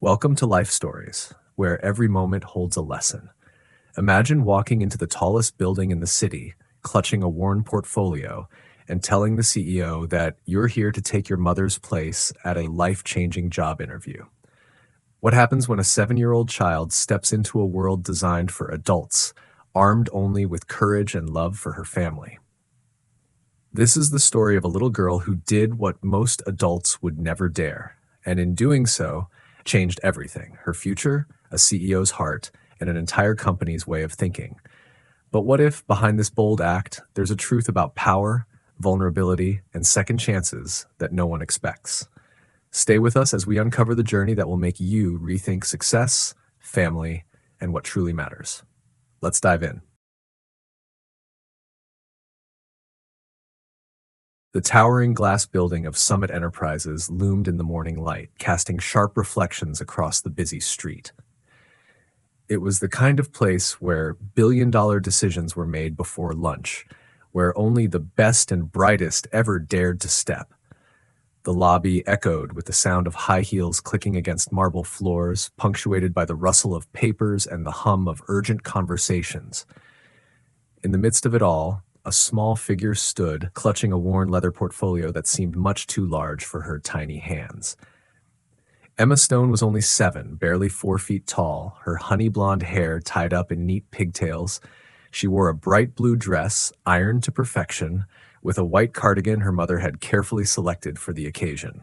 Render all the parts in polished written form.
Welcome to Life Stories, where every moment holds a lesson. Imagine walking into the tallest building in the city, clutching a worn portfolio, and telling the CEO that you're here to take your mother's place at a life-changing job interview. What happens when a 7-year-old child steps into a world designed for adults, armed only with courage and love for her family? This is the story of a little girl who did what most adults would never dare, and in doing so, changed everything: her future, a CEO's heart, and an entire company's way of thinking. But what if, behind this bold act, there's a truth about power, vulnerability, and second chances that no one expects? Stay with us as we uncover the journey that will make you rethink success, family, and what truly matters. Let's dive in. The towering glass building of Summit Enterprises loomed in the morning light, casting sharp reflections across the busy street. It was the kind of place where billion-dollar decisions were made before lunch, where only the best and brightest ever dared to step. The lobby echoed with the sound of high heels clicking against marble floors, punctuated by the rustle of papers and the hum of urgent conversations. In the midst of it all, a small figure stood, clutching a worn leather portfolio that seemed much too large for her tiny hands. Emma Stone was only 7, barely 4 feet tall, her honey blonde hair tied up in neat pigtails. She wore a bright blue dress, ironed to perfection, with a white cardigan her mother had carefully selected for the occasion.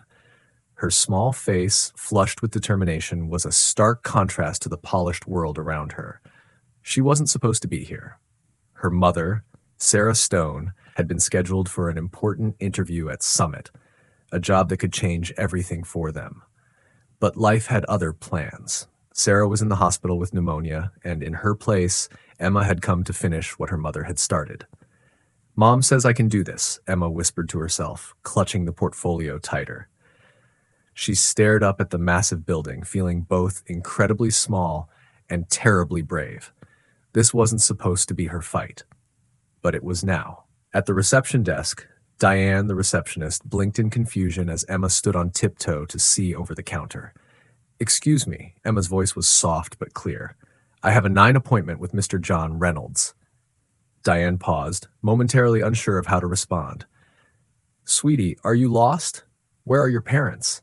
Her small face, flushed with determination, was a stark contrast to the polished world around her. She wasn't supposed to be here. Her mother, Sarah Stone, had been scheduled for an important interview at Summit, a job that could change everything for them. But life had other plans. Sarah was in the hospital with pneumonia, and in her place, Emma had come to finish what her mother had started. "Mom says I can do this," Emma whispered to herself, clutching the portfolio tighter. She stared up at the massive building, feeling both incredibly small and terribly brave. This wasn't supposed to be her fight. But it was now. At the reception desk, Diane, the receptionist, blinked in confusion as Emma stood on tiptoe to see over the counter. "Excuse me," Emma's voice was soft but clear. "I have a 9 appointment with Mr. John Reynolds." Diane paused, momentarily unsure of how to respond. "Sweetie, are you lost? Where are your parents?"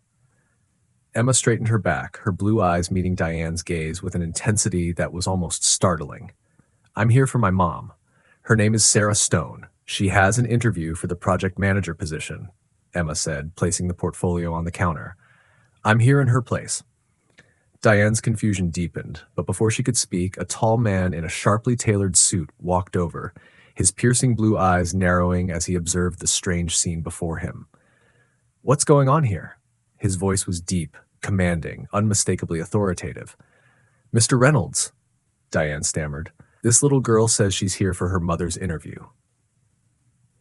Emma straightened her back, her blue eyes meeting Diane's gaze with an intensity that was almost startling. "I'm here for my mom. Her name is Sarah Stone. She has an interview for the project manager position," Emma said, placing the portfolio on the counter. "I'm here in her place." Diane's confusion deepened, but before she could speak, a tall man in a sharply tailored suit walked over, his piercing blue eyes narrowing as he observed the strange scene before him. "What's going on here?" His voice was deep, commanding, unmistakably authoritative. "Mr. Reynolds," Diane stammered. "This little girl says she's here for her mother's interview."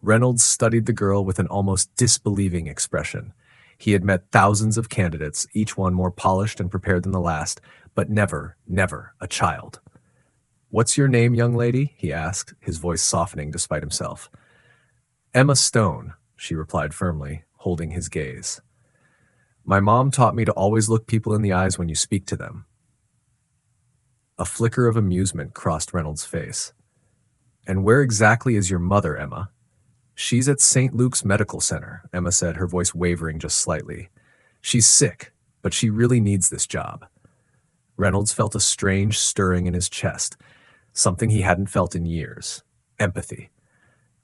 Reynolds studied the girl with an almost disbelieving expression. He had met thousands of candidates, each one more polished and prepared than the last, but never, never a child. "What's your name, young lady?" he asked, his voice softening despite himself. "Emma Stone," she replied firmly, holding his gaze. "My mom taught me to always look people in the eyes when you speak to them." A flicker of amusement crossed Reynolds' face. "And where exactly is your mother, Emma?" "She's at St. Luke's Medical Center," Emma said, her voice wavering just slightly. "She's sick, but she really needs this job." Reynolds felt a strange stirring in his chest, something he hadn't felt in years: empathy.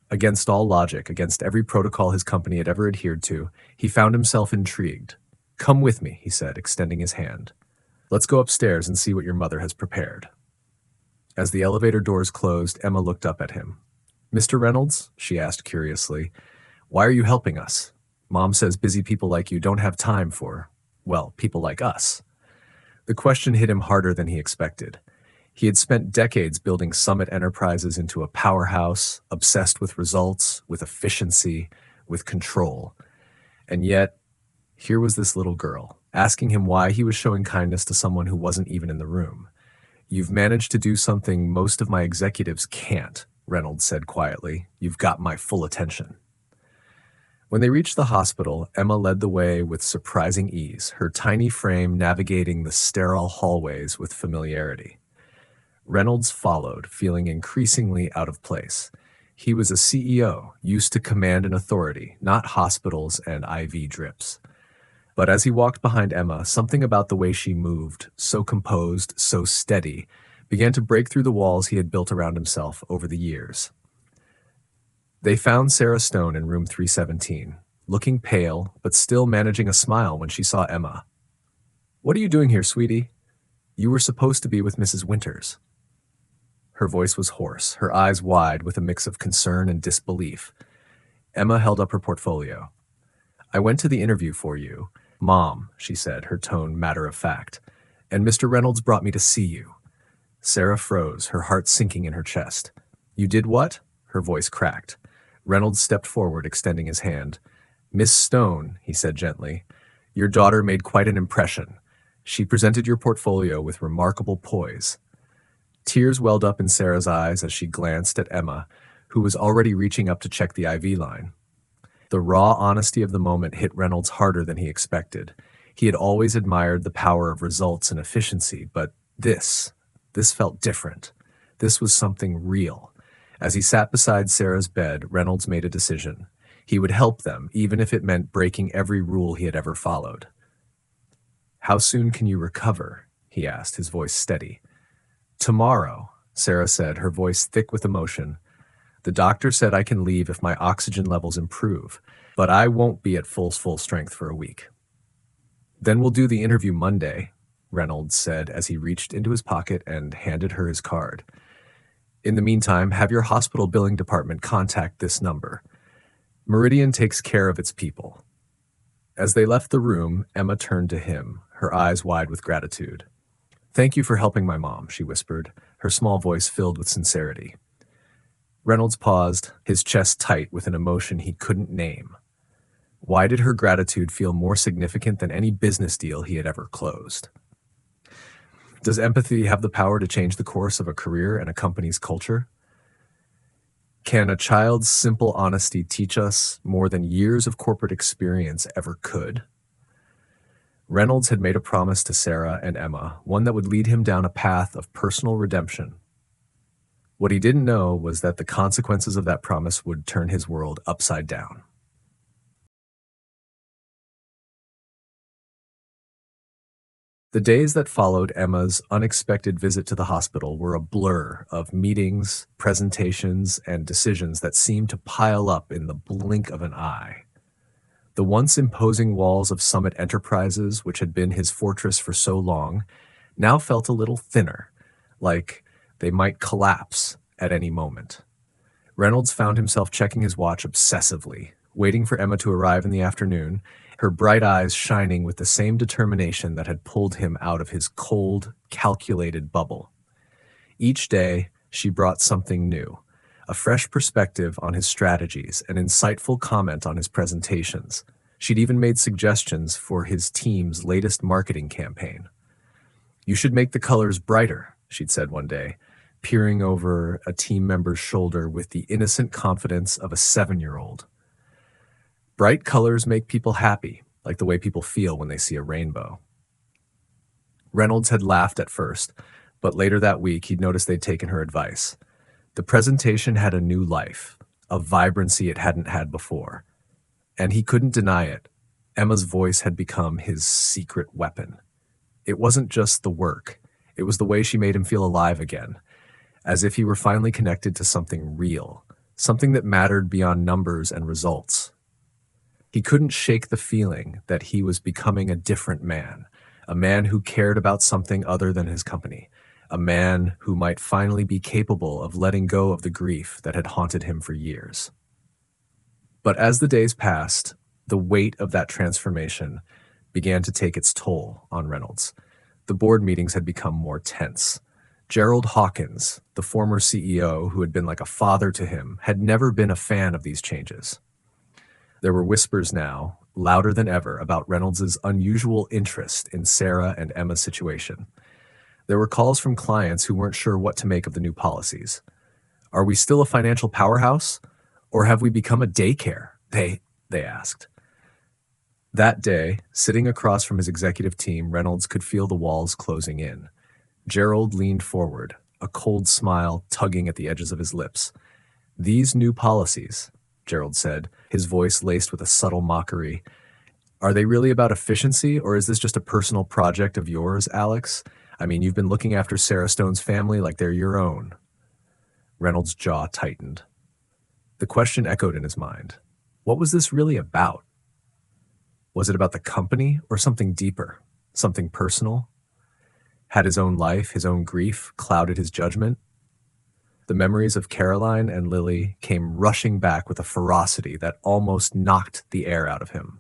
Against all logic, against every protocol his company had ever adhered to, he found himself intrigued. "Come with me," he said, extending his hand. "Let's go upstairs and see what your mother has prepared." As the elevator doors closed, Emma looked up at him. "Mr. Reynolds?" she asked curiously. "Why are you helping us? Mom says busy people like you don't have time for, well, people like us." The question hit him harder than he expected. He had spent decades building Summit Enterprises into a powerhouse, obsessed with results, with efficiency, with control. And yet, here was this little girl, asking him why he was showing kindness to someone who wasn't even in the room. "You've managed to do something most of my executives can't," Reynolds said quietly. "You've got my full attention." When they reached the hospital, Emma led the way with surprising ease, her tiny frame navigating the sterile hallways with familiarity. Reynolds followed, feeling increasingly out of place. He was a CEO, used to command and authority, not hospitals and IV drips. But as he walked behind Emma, something about the way she moved, so composed, so steady, began to break through the walls he had built around himself over the years. They found Sarah Stone in room 317, looking pale, but still managing a smile when she saw Emma. "What are you doing here, sweetie? You were supposed to be with Mrs. Winters." Her voice was hoarse, her eyes wide with a mix of concern and disbelief. Emma held up her portfolio. "I went to the interview for you, Mom," she said, her tone matter of fact, "and Mr. Reynolds brought me to see you." Sarah froze, her heart sinking in her chest. "You did what?" Her voice cracked. Reynolds stepped forward, extending his hand. "Miss Stone," he said gently, "your daughter made quite an impression. She presented your portfolio with remarkable poise." Tears welled up in Sarah's eyes as she glanced at Emma, who was already reaching up to check the IV line. The raw honesty of the moment hit Reynolds harder than he expected. He had always admired the power of results and efficiency, but this felt different. This was something real. As he sat beside Sarah's bed, Reynolds made a decision. He would help them, even if it meant breaking every rule he had ever followed. "How soon can you recover?" he asked, his voice steady. "Tomorrow," Sarah said, her voice thick with emotion. "The doctor said I can leave if my oxygen levels improve, but I won't be at full strength for a week." "Then we'll do the interview Monday," Reynolds said as he reached into his pocket and handed her his card. "In the meantime, have your hospital billing department contact this number. Meridian takes care of its people." As they left the room, Emma turned to him, her eyes wide with gratitude. "Thank you for helping my mom," she whispered, her small voice filled with sincerity. Reynolds paused, his chest tight with an emotion he couldn't name. Why did her gratitude feel more significant than any business deal he had ever closed? Does empathy have the power to change the course of a career and a company's culture? Can a child's simple honesty teach us more than years of corporate experience ever could? Reynolds had made a promise to Sarah and Emma, one that would lead him down a path of personal redemption. What he didn't know was that the consequences of that promise would turn his world upside down. The days that followed Emma's unexpected visit to the hospital were a blur of meetings, presentations, and decisions that seemed to pile up in the blink of an eye. The once imposing walls of Summit Enterprises, which had been his fortress for so long, now felt a little thinner, like they might collapse at any moment. Reynolds found himself checking his watch obsessively, waiting for Emma to arrive in the afternoon, her bright eyes shining with the same determination that had pulled him out of his cold, calculated bubble. Each day, she brought something new, a fresh perspective on his strategies, an insightful comment on his presentations. She'd even made suggestions for his team's latest marketing campaign. "You should make the colors brighter," she'd said one day, peering over a team member's shoulder with the innocent confidence of a 7-year-old. Bright colors make people happy, like the way people feel when they see a rainbow. Reynolds had laughed at first, but later that week he'd noticed they'd taken her advice. The presentation had a new life, a vibrancy it hadn't had before. And he couldn't deny it. Emma's voice had become his secret weapon. It wasn't just the work. It was the way she made him feel alive again, as if he were finally connected to something real, something that mattered beyond numbers and results. He couldn't shake the feeling that he was becoming a different man, a man who cared about something other than his company, a man who might finally be capable of letting go of the grief that had haunted him for years. But as the days passed, the weight of that transformation began to take its toll on Reynolds. The board meetings had become more tense. Gerald Hawkins, the former CEO who had been like a father to him, had never been a fan of these changes. There were whispers now, louder than ever, about Reynolds' unusual interest in Sarah and Emma's situation. There were calls from clients who weren't sure what to make of the new policies. Are we still a financial powerhouse? Or have we become a daycare? they asked. That day, sitting across from his executive team, Reynolds could feel the walls closing in. Gerald leaned forward, a cold smile tugging at the edges of his lips. "These new policies," Gerald said, his voice laced with a subtle mockery, "are they really about efficiency, or is this just a personal project of yours, Alex? I mean, you've been looking after Sarah Stone's family like they're your own." Reynolds' jaw tightened. The question echoed in his mind. What was this really about? Was it about the company or something deeper, something personal? Had his own life, his own grief, clouded his judgment? The memories of Caroline and Lily came rushing back with a ferocity that almost knocked the air out of him.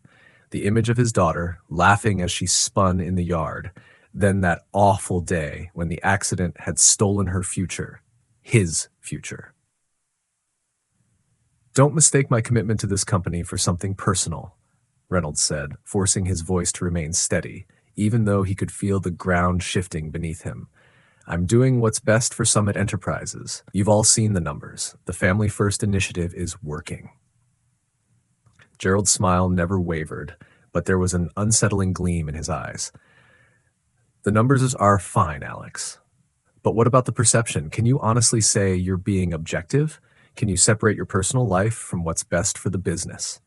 The image of his daughter, laughing as she spun in the yard, then that awful day when the accident had stolen her future, his future. "Don't mistake my commitment to this company for something personal," Reynolds said, forcing his voice to remain steady, even though he could feel the ground shifting beneath him. "I'm doing what's best for Summit Enterprises. You've all seen the numbers. The Family First initiative is working." Gerald's smile never wavered, but there was an unsettling gleam in his eyes. "The numbers are fine, Alex. But what about the perception? Can you honestly say you're being objective? Can you separate your personal life from what's best for the business?"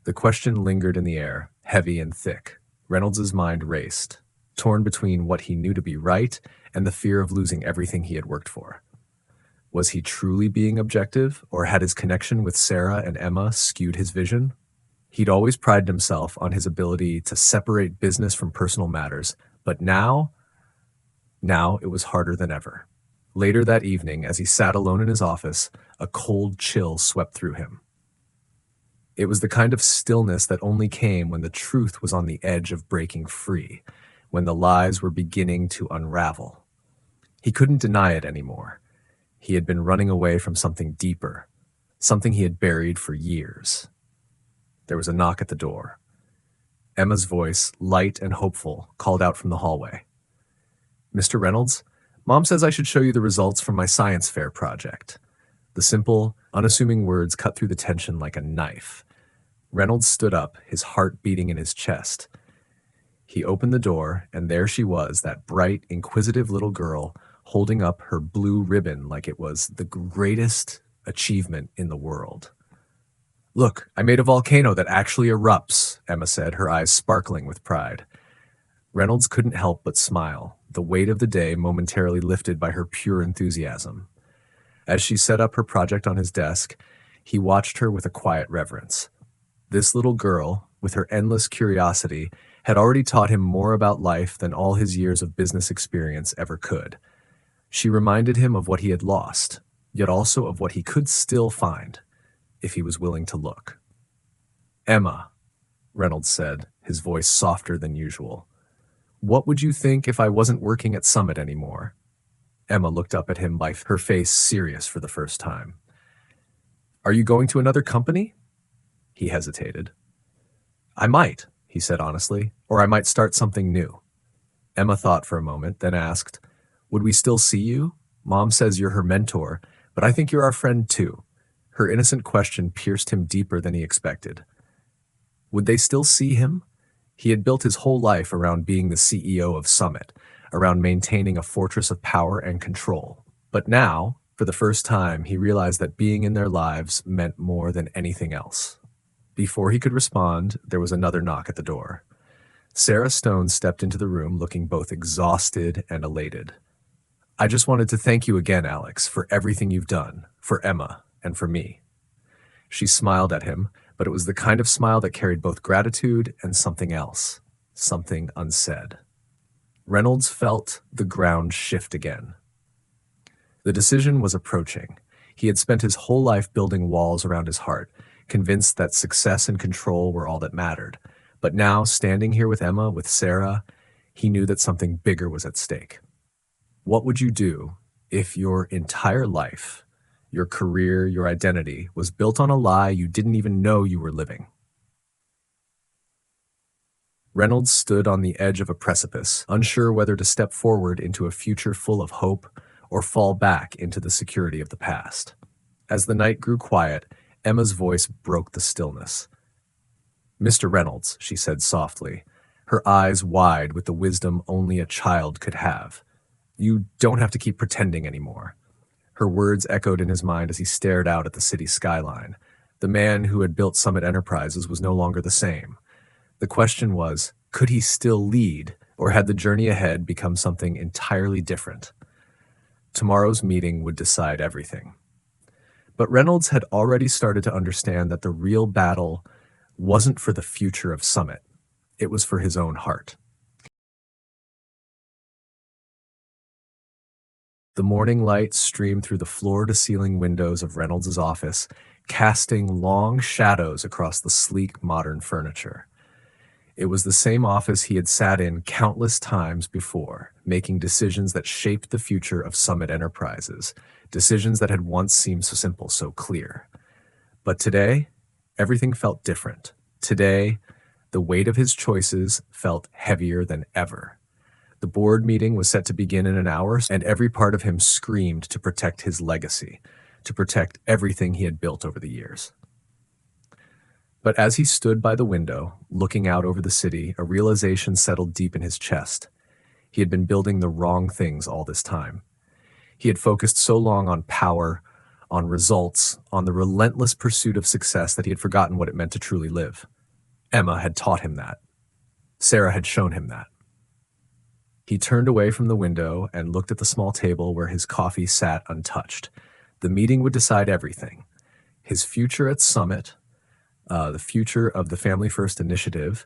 The question lingered in the air, heavy and thick. Reynolds's mind raced, torn between what he knew to be right and the fear of losing everything he had worked for. Was he truly being objective, or had his connection with Sarah and Emma skewed his vision? He'd always prided himself on his ability to separate business from personal matters, but now it was harder than ever. Later that evening, as he sat alone in his office, a cold chill swept through him. It was the kind of stillness that only came when the truth was on the edge of breaking free, when the lies were beginning to unravel. He couldn't deny it anymore. He had been running away from something deeper, something he had buried for years. There was a knock at the door. Emma's voice, light and hopeful, called out from the hallway. "Mr. Reynolds, Mom says I should show you the results from my science fair project." The simple, unassuming words cut through the tension like a knife. Reynolds stood up, his heart beating in his chest. He opened the door, and there she was, that bright, inquisitive little girl, holding up her blue ribbon like it was the greatest achievement in the world. "Look, I made a volcano that actually erupts," Emma said, her eyes sparkling with pride. Reynolds couldn't help but smile, the weight of the day momentarily lifted by her pure enthusiasm. As she set up her project on his desk, he watched her with a quiet reverence. This little girl, with her endless curiosity, had already taught him more about life than all his years of business experience ever could. She reminded him of what he had lost, yet also of what he could still find, if he was willing to look. "Emma," Reynolds said, his voice softer than usual, "what would you think if I wasn't working at Summit anymore?" Emma looked up at him, her face serious for the first time. "Are you going to another company?" He hesitated. "I might," he said honestly, "or I might start something new." Emma thought for a moment, then asked, "Would we still see you? Mom says you're her mentor, but I think you're our friend too." Her innocent question pierced him deeper than he expected. Would they still see him? He had built his whole life around being the CEO of Summit, around maintaining a fortress of power and control. But now, for the first time, he realized that being in their lives meant more than anything else. Before he could respond, there was another knock at the door. Sarah Stone stepped into the room looking both exhausted and elated. "I just wanted to thank you again, Alex, for everything you've done, for Emma, and for me." She smiled at him, but it was the kind of smile that carried both gratitude and something else, something unsaid. Reynolds felt the ground shift again. The decision was approaching. He had spent his whole life building walls around his heart, convinced that success and control were all that mattered. But now, standing here with Emma, with Sarah, he knew that something bigger was at stake. What would you do if your entire life, your career, your identity, was built on a lie you didn't even know you were living? Reynolds stood on the edge of a precipice, unsure whether to step forward into a future full of hope or fall back into the security of the past. As the night grew quiet, Emma's voice broke the stillness. Mr. Reynolds, she said softly, her eyes wide with the wisdom only a child could have. You don't have to keep pretending anymore. Her words echoed in his mind as he stared out at the city skyline. The man who had built Summit Enterprises was no longer the same. The question was, could he still lead, or had the journey ahead become something entirely different? Tomorrow's meeting would decide everything. But Reynolds had already started to understand that the real battle wasn't for the future of Summit. It was for his own heart. The morning light streamed through the floor-to-ceiling windows of Reynolds' office, casting long shadows across the sleek, modern furniture. It was the same office he had sat in countless times before, making decisions that shaped the future of Summit Enterprises, decisions that had once seemed so simple, so clear. But today, everything felt different. Today, the weight of his choices felt heavier than ever. The board meeting was set to begin in an hour, and every part of him screamed to protect his legacy, to protect everything he had built over the years. But as he stood by the window, looking out over the city, a realization settled deep in his chest. He had been building the wrong things all this time. He had focused so long on power, on results, on the relentless pursuit of success that he had forgotten what it meant to truly live. Emma had taught him that. Sarah had shown him that. He turned away from the window and looked at the small table where his coffee sat untouched. The meeting would decide everything. His future at Summit, the future of the Family First initiative,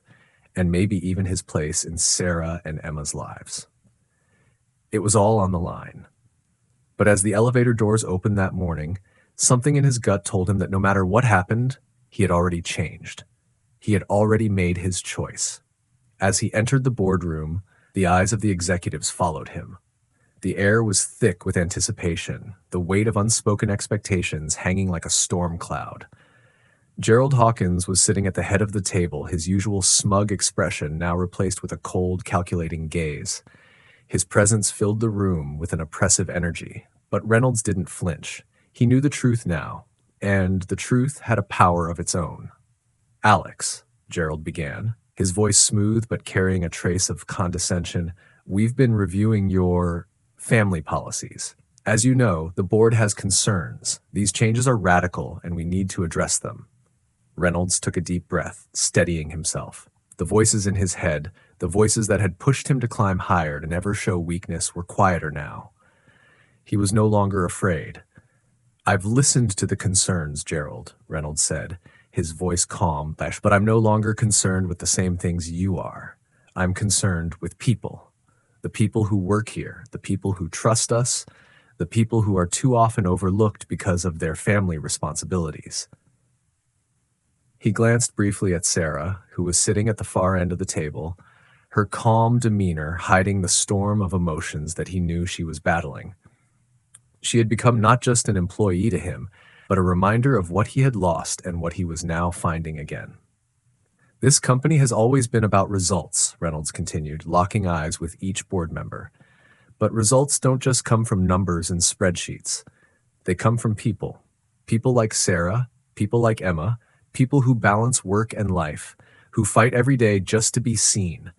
and maybe even his place in Sarah and Emma's lives. It was all on the line. But as the elevator doors opened that morning, something in his gut told him that no matter what happened, he had already changed. He had already made his choice. As he entered the boardroom, the eyes of the executives followed him. The air was thick with anticipation, the weight of unspoken expectations hanging like a storm cloud. Gerald Hawkins was sitting at the head of the table, his usual smug expression now replaced with a cold, calculating gaze. His presence filled the room with an oppressive energy, but Reynolds didn't flinch. He knew the truth now, and the truth had a power of its own. "Alex," Gerald began, his voice smooth but carrying a trace of condescension, "we've been reviewing your family policies. As you know, the board has concerns. These changes are radical, and we need to address them." Reynolds took a deep breath, steadying himself. The voices in his head, the voices that had pushed him to climb higher to never show weakness, were quieter now. He was no longer afraid. "I've listened to the concerns, Gerald," Reynolds said, his voice calm, "but I'm no longer concerned with the same things you are. I'm concerned with people. The people who work here, the people who trust us, the people who are too often overlooked because of their family responsibilities." He glanced briefly at Sarah, who was sitting at the far end of the table, her calm demeanor hiding the storm of emotions that he knew she was battling. She had become not just an employee to him, but a reminder of what he had lost and what he was now finding again. "This company has always been about results," Reynolds continued, locking eyes with each board member. "But results don't just come from numbers and spreadsheets. They come from people. People like Sarah, people like Emma, people who balance work and life, who fight every day just to be seen.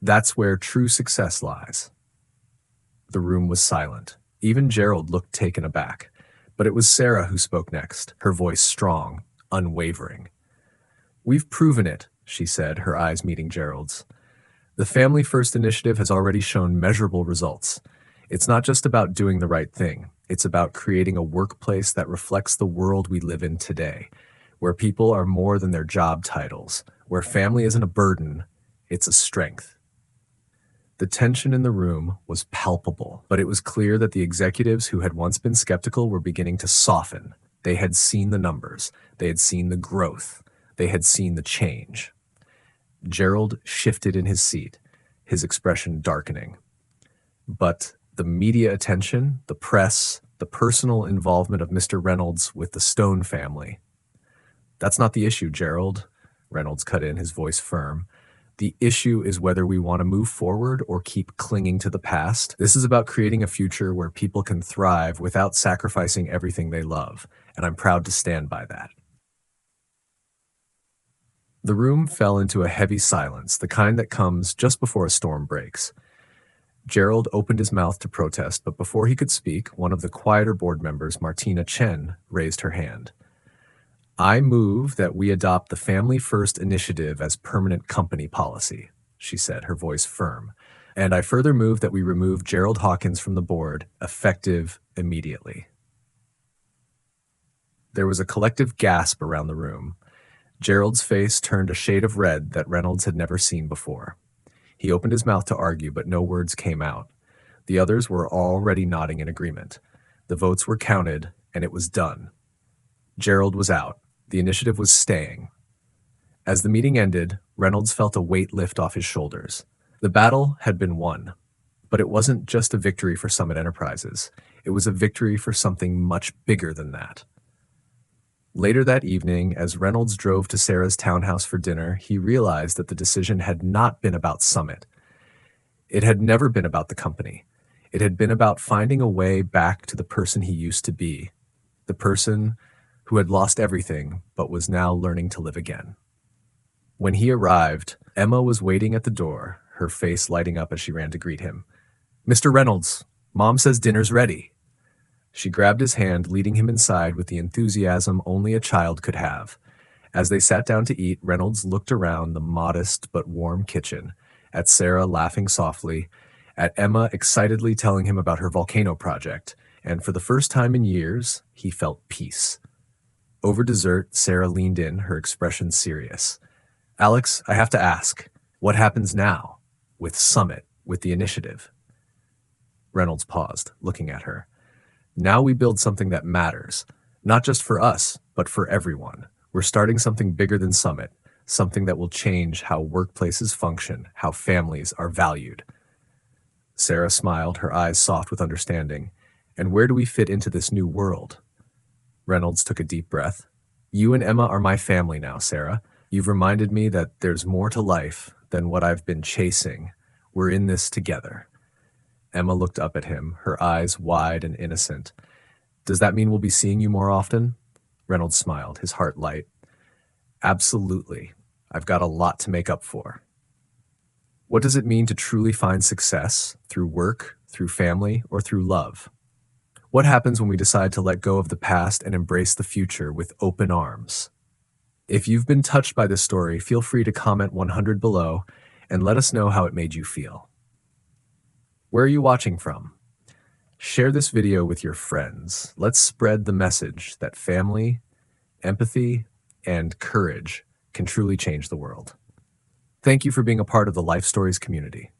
That's where true success lies." The room was silent. Even Gerald looked taken aback. But it was Sarah who spoke next, her voice strong, unwavering. "We've proven it," she said, her eyes meeting Gerald's. "The Family First initiative has already shown measurable results. It's not just about doing the right thing. It's about creating a workplace that reflects the world we live in today, where people are more than their job titles, where family isn't a burden, it's a strength." The tension in the room was palpable, but it was clear that the executives who had once been skeptical were beginning to soften. They had seen the numbers, they had seen the growth, they had seen the change. Gerald shifted in his seat, his expression darkening. But the media attention, the press, the personal involvement of Mr. Reynolds with the Stone family, "That's not the issue, Gerald," Reynolds cut in, his voice firm. "The issue is whether we want to move forward or keep clinging to the past. This is about creating a future where people can thrive without sacrificing everything they love, and I'm proud to stand by that." The room fell into a heavy silence, the kind that comes just before a storm breaks. Gerald opened his mouth to protest, but before he could speak, one of the quieter board members, Martina Chen, raised her hand. I move that we adopt the Family First initiative as permanent company policy, she said, her voice firm. And I further move that we remove Gerald Hawkins from the board, effective immediately. There was a collective gasp around the room. Gerald's face turned a shade of red that Reynolds had never seen before. He opened his mouth to argue, but no words came out. The others were already nodding in agreement. The votes were counted, and it was done. Gerald was out. The initiative was staying. As the meeting ended, Reynolds felt a weight lift off his shoulders. The battle had been won. But it wasn't just a victory for Summit Enterprises. It was a victory for something much bigger than that. Later that evening, as Reynolds drove to Sarah's townhouse for dinner, he realized that the decision had not been about Summit. It had never been about the company. It had been about finding a way back to the person he used to be, the person who had lost everything but was now learning to live again. When he arrived, Emma was waiting at the door, her face lighting up as she ran to greet him. "Mr. Reynolds, Mom says dinner's ready." She grabbed his hand, leading him inside with the enthusiasm only a child could have. As they sat down to eat, Reynolds looked around the modest but warm kitchen, at Sarah laughing softly, at Emma excitedly telling him about her volcano project, and for the first time in years, he felt peace. Over dessert, Sarah leaned in, her expression serious. "Alex, I have to ask, what happens now? With Summit, with the initiative?" Reynolds paused, looking at her. "Now we build something that matters, not just for us, but for everyone. We're starting something bigger than Summit, something that will change how workplaces function, how families are valued." Sarah smiled, her eyes soft with understanding. "And where do we fit into this new world?" Reynolds took a deep breath. "You and Emma are my family now, Sarah. You've reminded me that there's more to life than what I've been chasing. We're in this together." Emma looked up at him, her eyes wide and innocent. "Does that mean we'll be seeing you more often?" Reynolds smiled, his heart light. "Absolutely. I've got a lot to make up for." What does it mean to truly find success, through work, through family, or through love? What happens when we decide to let go of the past and embrace the future with open arms? If you've been touched by this story, feel free to comment 100 below and let us know how it made you feel. Where are you watching from? Share this video with your friends. Let's spread the message that family, empathy, and courage can truly change the world. Thank you for being a part of the Life Stories community.